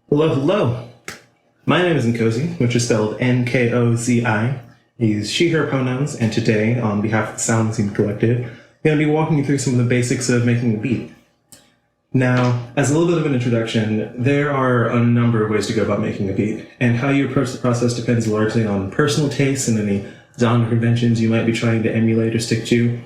Hello, hello. My name is Nkozi, which is spelled Nkozi. I use she, her pronouns, and today, on behalf of the Sound Scene Collective, I'm going to be walking you through some of the basics of making a beat. Now, as a little bit of an introduction, there are a number of ways to go about making a beat, and how you approach the process depends largely on personal tastes and any genre conventions you might be trying to emulate or stick to.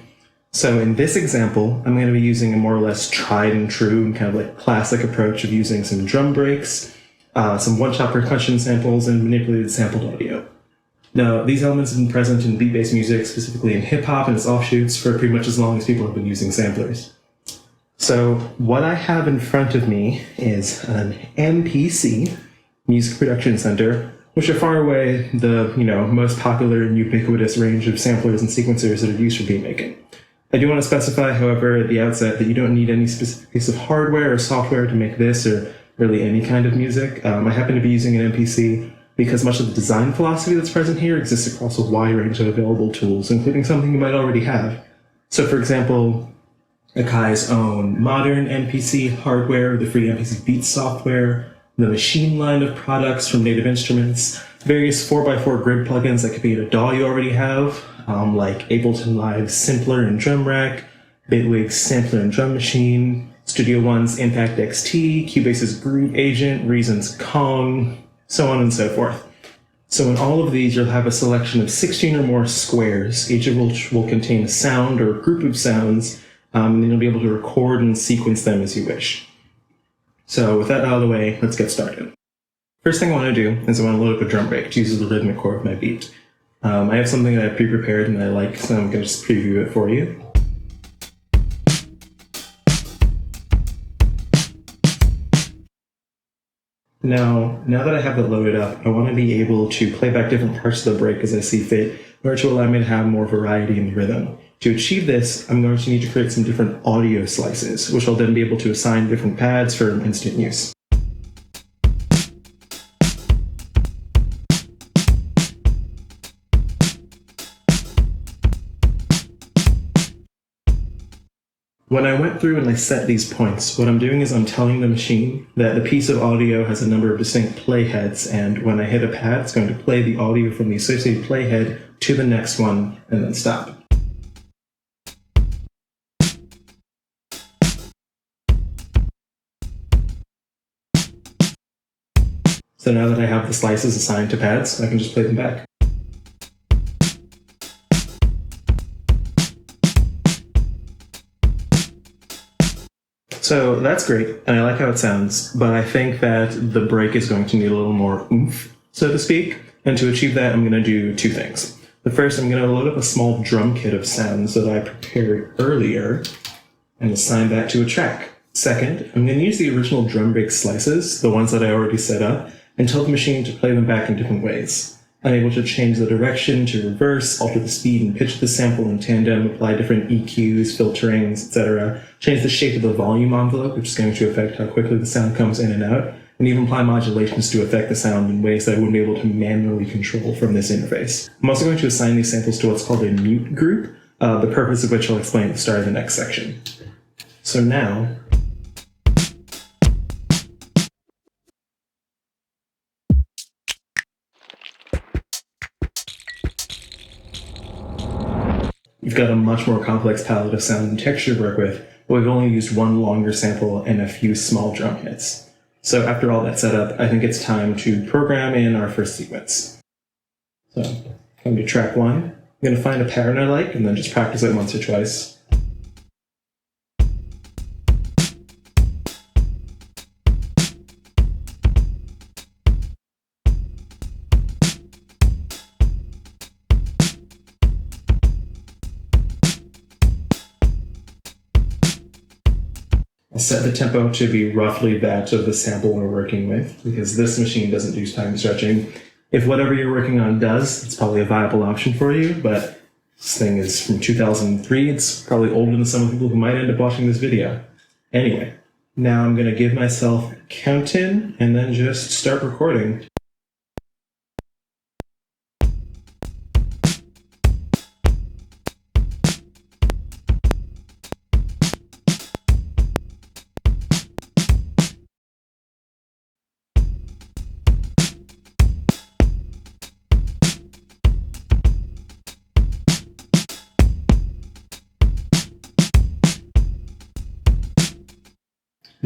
So in this example, I'm going to be using a more or less tried and true and kind of like classic approach of using some drum breaks, some one-shot percussion samples, and manipulated sampled audio. Now, these elements have been present in beat-based music, specifically in hip-hop and its offshoots, for pretty much as long as people have been using samplers. So what I have in front of me is an MPC, Music Production Center, which are far away the most popular and ubiquitous range of samplers and sequencers that are used for beat making. I do want to specify, however, at the outset that you don't need any specific piece of hardware or software to make this or really any kind of music. I happen to be using an MPC because much of the design philosophy that's present here exists across a wide range of available tools, including something you might already have. So, for example, Akai's own modern MPC hardware, the free MPC Beat software, the machine line of products from Native Instruments, various 4x4 grid plugins that could be in a DAW you already have, like Ableton Live's Simpler and Drum Rack, Bitwig's Sampler and Drum Machine, Studio One's Impact XT, Cubase's Groove Agent, Reason's Kong, so on and so forth. So in all of these, you'll have a selection of 16 or more squares, each of which will contain a sound or a group of sounds, and then you'll be able to record and sequence them as you wish. So with that out of the way, let's get started. First thing I want to do is I want to load up a drum break to use as the rhythmic core of my beat. I have something that I pre-prepared and I like, so I'm going to just preview it for you. Now that I have it loaded up, I want to be able to play back different parts of the break as I see fit, in order to allow me to have more variety in the rhythm. To achieve this, I'm going to need to create some different audio slices, which I'll then be able to assign different pads for instant use. When I went through and I set these points, what I'm doing is I'm telling the machine that the piece of audio has a number of distinct playheads, and when I hit a pad, it's going to play the audio from the associated playhead to the next one, and then stop. So now that I have the slices assigned to pads, I can just play them back. So that's great, and I like how it sounds, but I think that the break is going to need a little more oomph, so to speak, and to achieve that, I'm going to do two things. The first, I'm going to load up a small drum kit of sounds that I prepared earlier and assign that to a track. Second, I'm going to use the original drum break slices, the ones that I already set up, and tell the machine to play them back in different ways. I'm able to change the direction, to reverse, alter the speed and pitch of the sample in tandem, apply different EQs, filterings, etc., change the shape of the volume envelope, which is going to affect how quickly the sound comes in and out, and even apply modulations to affect the sound in ways that I wouldn't be able to manually control from this interface. I'm also going to assign these samples to what's called a mute group, the purpose of which I'll explain at the start of the next section. So now, you've got a much more complex palette of sound and texture to work with, but we've only used one longer sample and a few small drum hits. So after all that set up, I think it's time to program in our first sequence. So, come to track 1. I'm going to find a pattern I like, and then just practice it once or twice. I set the tempo to be roughly that of the sample we're working with, because this machine doesn't do time stretching. If whatever you're working on does, it's probably a viable option for you, but this thing is from 2003. It's probably older than some of the people who might end up watching this video. Anyway, now I'm going to give myself a count in and then just start recording.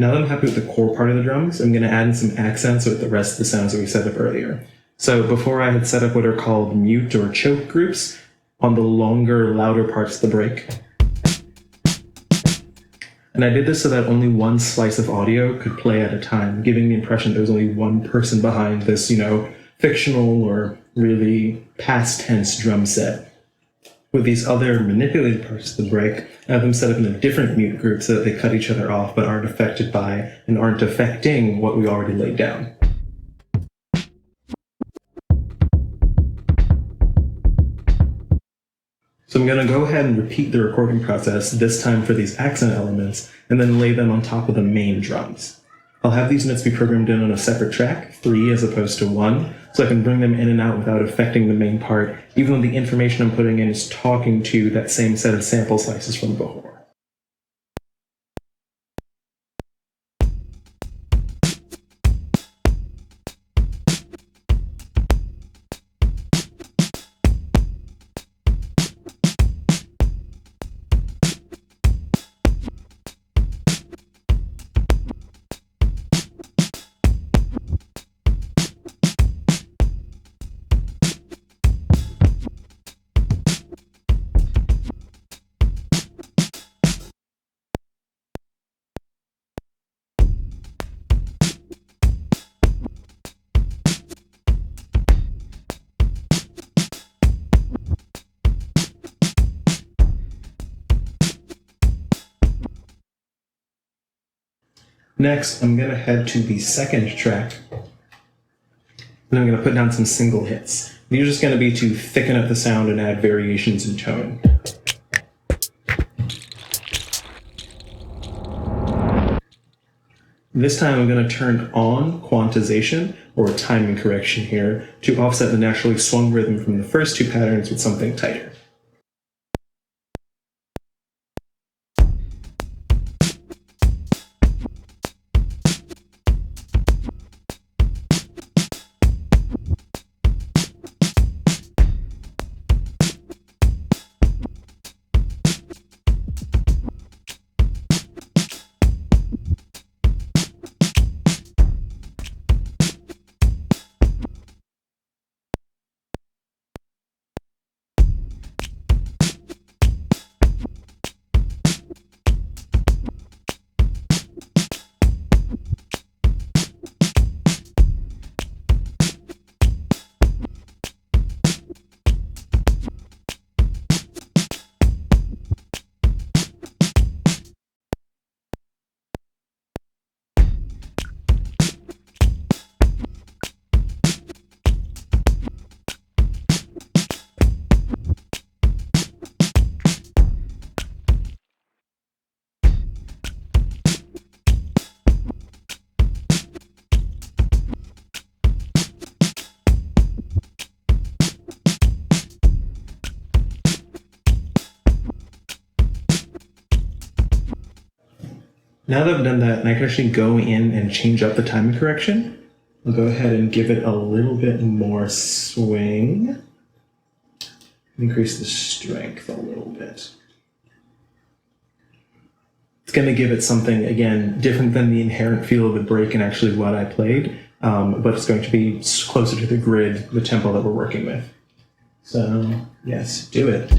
Now that I'm happy with the core part of the drums, I'm going to add in some accents with the rest of the sounds that we set up earlier. So before I had set up what are called mute or choke groups on the longer, louder parts of the break. And I did this so that only one slice of audio could play at a time, giving the impression there was only one person behind this, fictional or really past tense drum set. With these other manipulated parts of the break, I have them set up in a different mute group so that they cut each other off but aren't affected by and aren't affecting what we already laid down. So I'm going to go ahead and repeat the recording process, this time for these accent elements, and then lay them on top of the main drums. I'll have these notes be programmed in on a separate track, 3 as opposed to 1, so I can bring them in and out without affecting the main part, even though the information I'm putting in is talking to that same set of sample slices from before. Next, I'm going to head to the second track, and I'm going to put down some single hits. These are just going to be to thicken up the sound and add variations in tone. This time I'm going to turn on quantization, or timing correction here, to offset the naturally swung rhythm from the first two patterns with something tighter. Now that I've done that, and I can actually go in and change up the timing correction, I'll go ahead and give it a little bit more swing. Increase the strength a little bit. It's going to give it something, again, different than the inherent feel of the break and actually what I played, but it's going to be closer to the grid, the tempo that we're working with. So, yes, do it.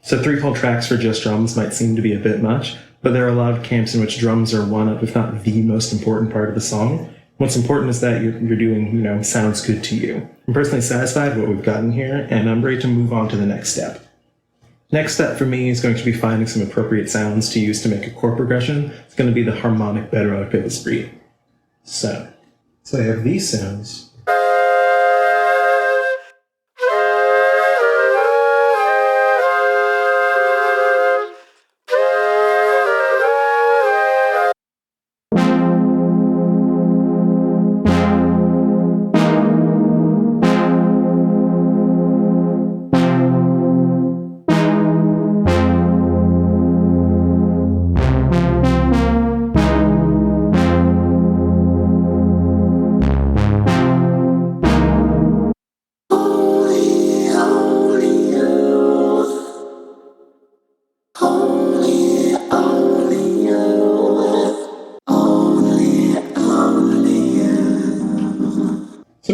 So 3 full tracks for just drums might seem to be a bit much, but there are a lot of camps in which drums are one of, if not the most important part of the song. What's important is that you're doing, sounds good to you. I'm personally satisfied with what we've gotten here, and I'm ready to move on to the next step. Next step for me is going to be finding some appropriate sounds to use to make a chord progression. It's going to be the harmonic bedrock of this beat. So I have these sounds.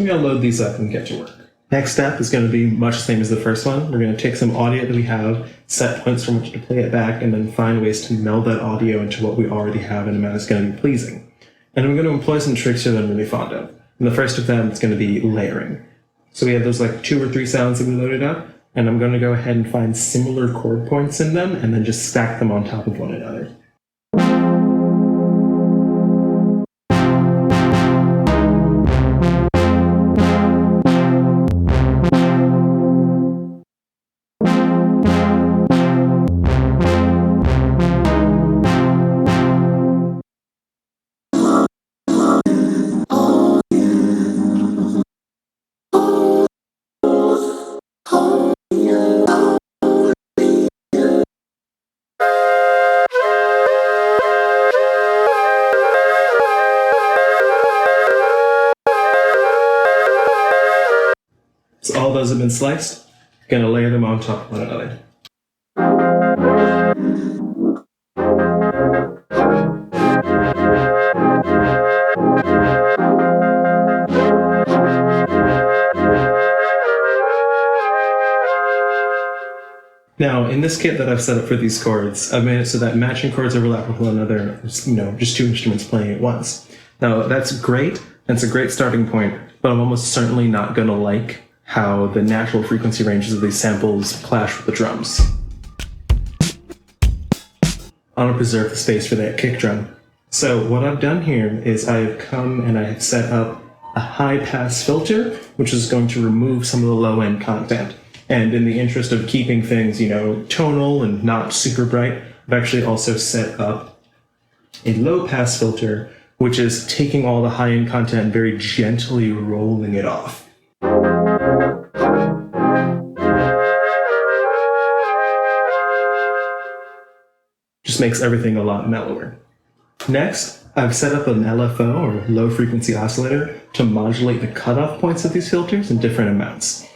I'm going to load these up and get to work. Next step is going to be much the same as the first one. We're going to take some audio that we have, set points from which to play it back, and then find ways to meld that audio into what we already have in a manner that's going to be pleasing. And we're going to employ some tricks here that I'm really fond of. And the first of them is going to be layering. So we have those like 2 or 3 sounds that we loaded up, and I'm going to go ahead and find similar chord points in them and then just stack them on top of one another. So all those have been sliced. Going to layer them on top of one another. Now, in this kit that I've set up for these chords, I've made it so that matching chords overlap with one another, just 2 instruments playing at once. Now, that's great, and it's a great starting point, but I'm almost certainly not going to like how the natural frequency ranges of these samples clash with the drums. I want to preserve the space for that kick drum. So what I've done here is I've come and I have set up a high-pass filter, which is going to remove some of the low-end content. And in the interest of keeping things, tonal and not super bright, I've actually also set up a low-pass filter, which is taking all the high-end content and very gently rolling it off. Just makes everything a lot mellower. Next, I've set up an LFO, or low frequency oscillator, to modulate the cutoff points of these filters in different amounts.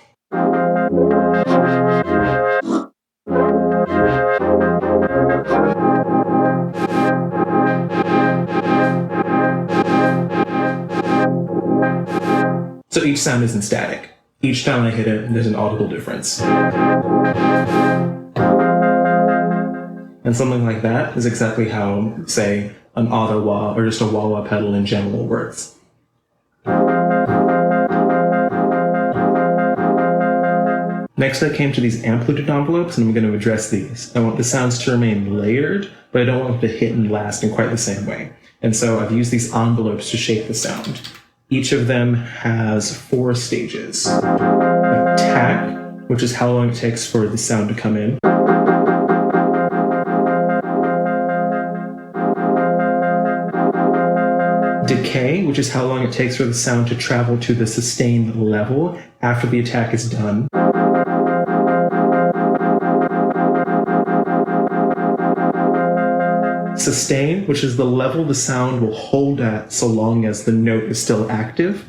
So each sound isn't static. Each time I hit it, there's an audible difference. And something like that is exactly how, say, an auto wah or just a wah-wah pedal in general works. Next, I came to these amplitude envelopes, and I'm going to address these. I want the sounds to remain layered, but I don't want them to hit and last in quite the same way. And so I've used these envelopes to shape the sound. Each of them has 4 stages. Attack, which is how long it takes for the sound to come in. Decay, which is how long it takes for the sound to travel to the sustained level after the attack is done. Sustain, which is the level the sound will hold at so long as the note is still active.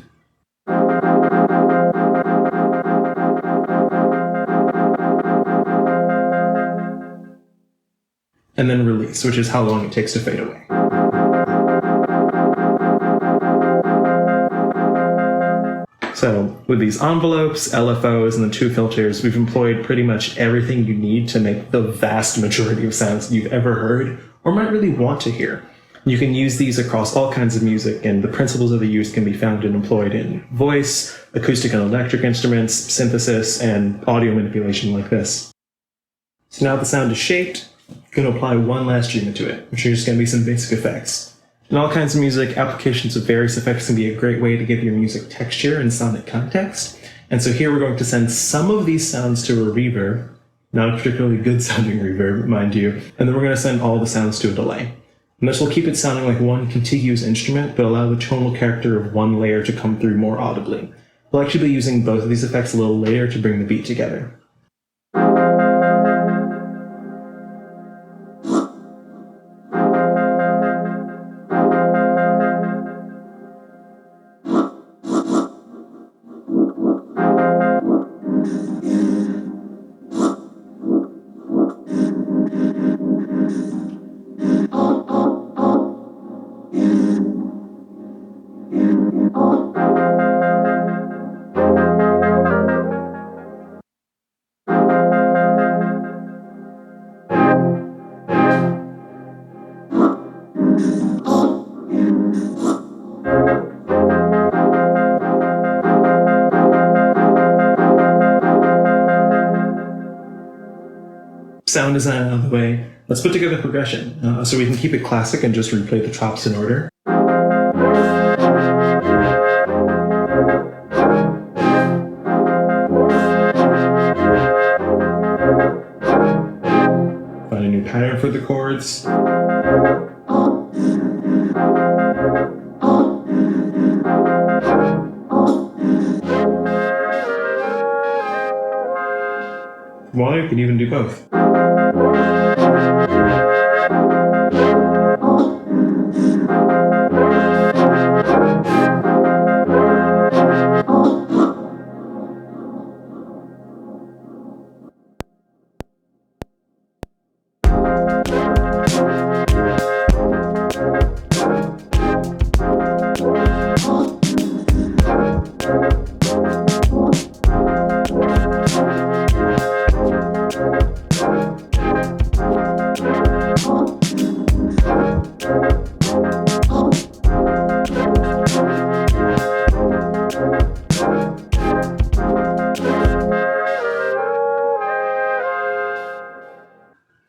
And then release, which is how long it takes to fade away. So with these envelopes, LFOs, and the 2 filters, we've employed pretty much everything you need to make the vast majority of sounds you've ever heard or might really want to hear. You can use these across all kinds of music, and the principles of the use can be found and employed in voice, acoustic and electric instruments, synthesis, and audio manipulation like this. So now the sound is shaped, I'm going to apply one last treatment to it, which are just going to be some basic effects. In all kinds of music, applications of various effects can be a great way to give your music texture and sonic context. And so here we're going to send some of these sounds to a reverb, not a particularly good sounding reverb, mind you, and then we're going to send all the sounds to a delay. And this will keep it sounding like one contiguous instrument, but allow the tonal character of one layer to come through more audibly. We'll actually be using both of these effects a little later to bring the beat together. sound design out of the way, let's put together progression so we can keep it classic and just replay the chops in order. Find a new pattern for the chords. Well, you can even do both.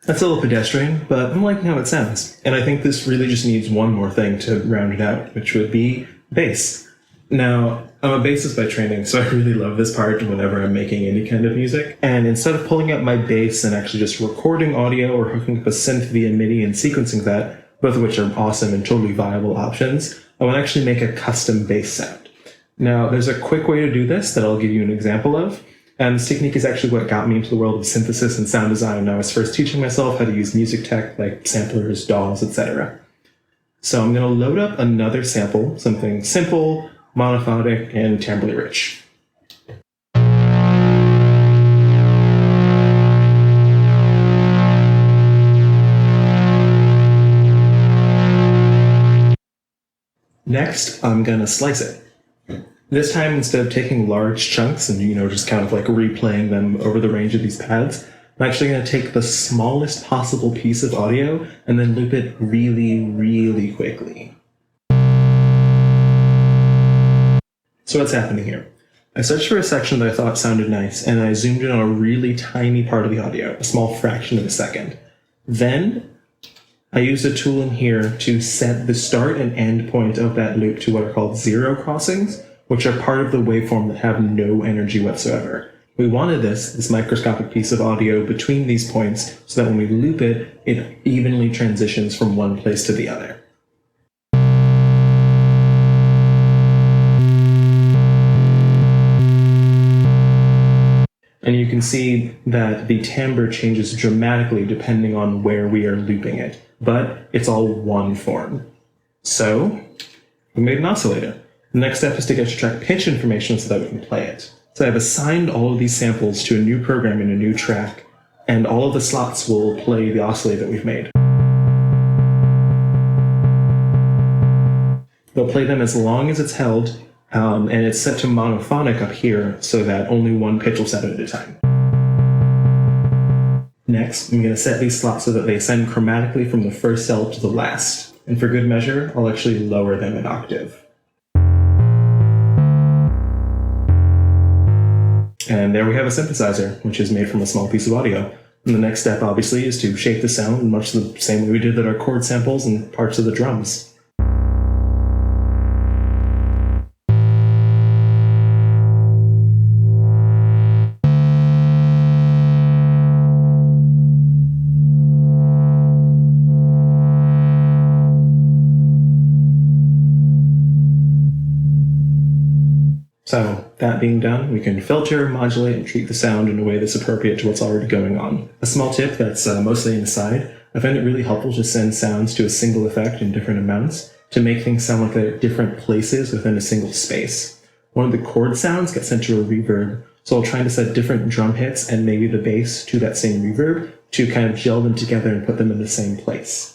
That's a little pedestrian, but I'm liking how it sounds. And I think this really just needs one more thing to round it out, which would be bass. Now, I'm a bassist by training, so I really love this part whenever I'm making any kind of music. And instead of pulling up my bass and actually just recording audio or hooking up a synth via MIDI and sequencing that, both of which are awesome and totally viable options, I want to actually make a custom bass sound. Now, there's a quick way to do this that I'll give you an example of. And this technique is actually what got me into the world of synthesis and sound design when I was first teaching myself how to use music tech like samplers, DAWs, etc. So I'm going to load up another sample, something simple, monophonic, and timbally rich. Next, I'm going to slice it. This time, instead of taking large chunks and, just kind of like replaying them over the range of these pads, I'm actually going to take the smallest possible piece of audio and then loop it really, really quickly. So what's happening here? I searched for a section that I thought sounded nice, and I zoomed in on a really tiny part of the audio, a small fraction of a second. Then, I used a tool in here to set the start and end point of that loop to what are called zero crossings, which are part of the waveform that have no energy whatsoever. We wanted this microscopic piece of audio between these points so that when we loop it, it evenly transitions from one place to the other. And you can see that the timbre changes dramatically depending on where we are looping it, but it's all one form. So, we made an oscillator. The next step is to get your track pitch information so that we can play it. So I've assigned all of these samples to a new program in a new track, and all of the slots will play the oscillator that we've made. They'll play them as long as it's held, and it's set to monophonic up here so that only one pitch will set it at a time. Next, I'm going to set these slots so that they ascend chromatically from the first cell to the last. And for good measure, I'll actually lower them an octave. And there we have a synthesizer, which is made from a small piece of audio. And the next step, obviously, is to shape the sound in much the same way we did with our chord samples and parts of the drums. So, that being done, we can filter, modulate, and treat the sound in a way that's appropriate to what's already going on. A small tip that's mostly an aside, I find it really helpful to send sounds to a single effect in different amounts to make things sound like they're at different places within a single space. One of the chord sounds gets sent to a reverb, so I'll try to set different drum hits and maybe the bass to that same reverb to kind of gel them together and put them in the same place.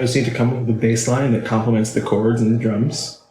just need to come up with a bass line that complements the chords and the drums.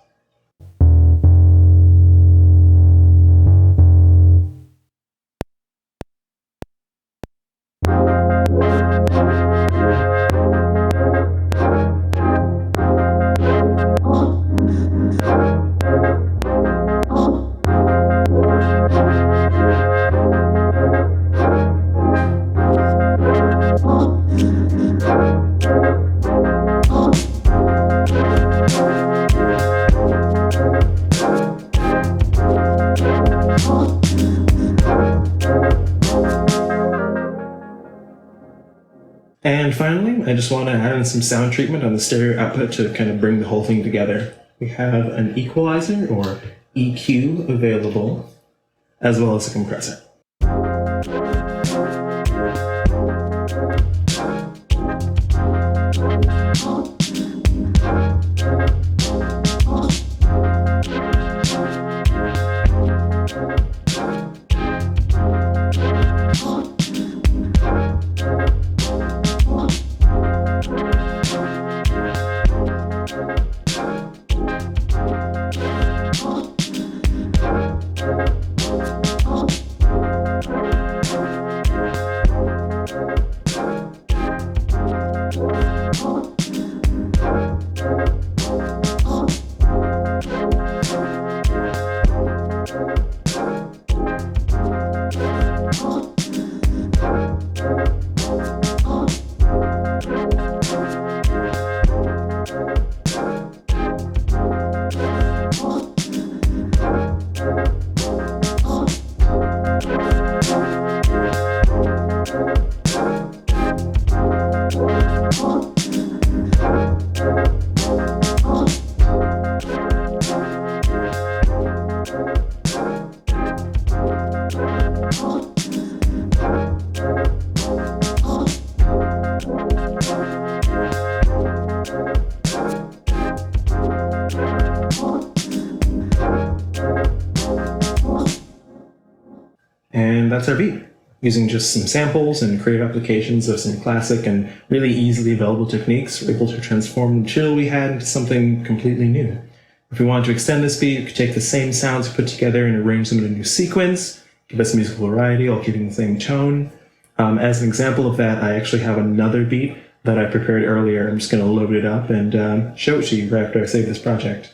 And finally, I just want to add in some sound treatment on the stereo output to kind of bring the whole thing together. We have an equalizer, or EQ, available, as well as a compressor. And that's our beat. Using just some samples and creative applications of some classic and really easily available techniques, we're able to transform the material we had into something completely new. If we wanted to extend this beat, we could take the same sounds we put together and arrange them in a new sequence, give us musical variety while keeping the same tone. As an example of that, I actually have another beat that I prepared earlier. I'm just going to load it up and show it to you right after I save this project.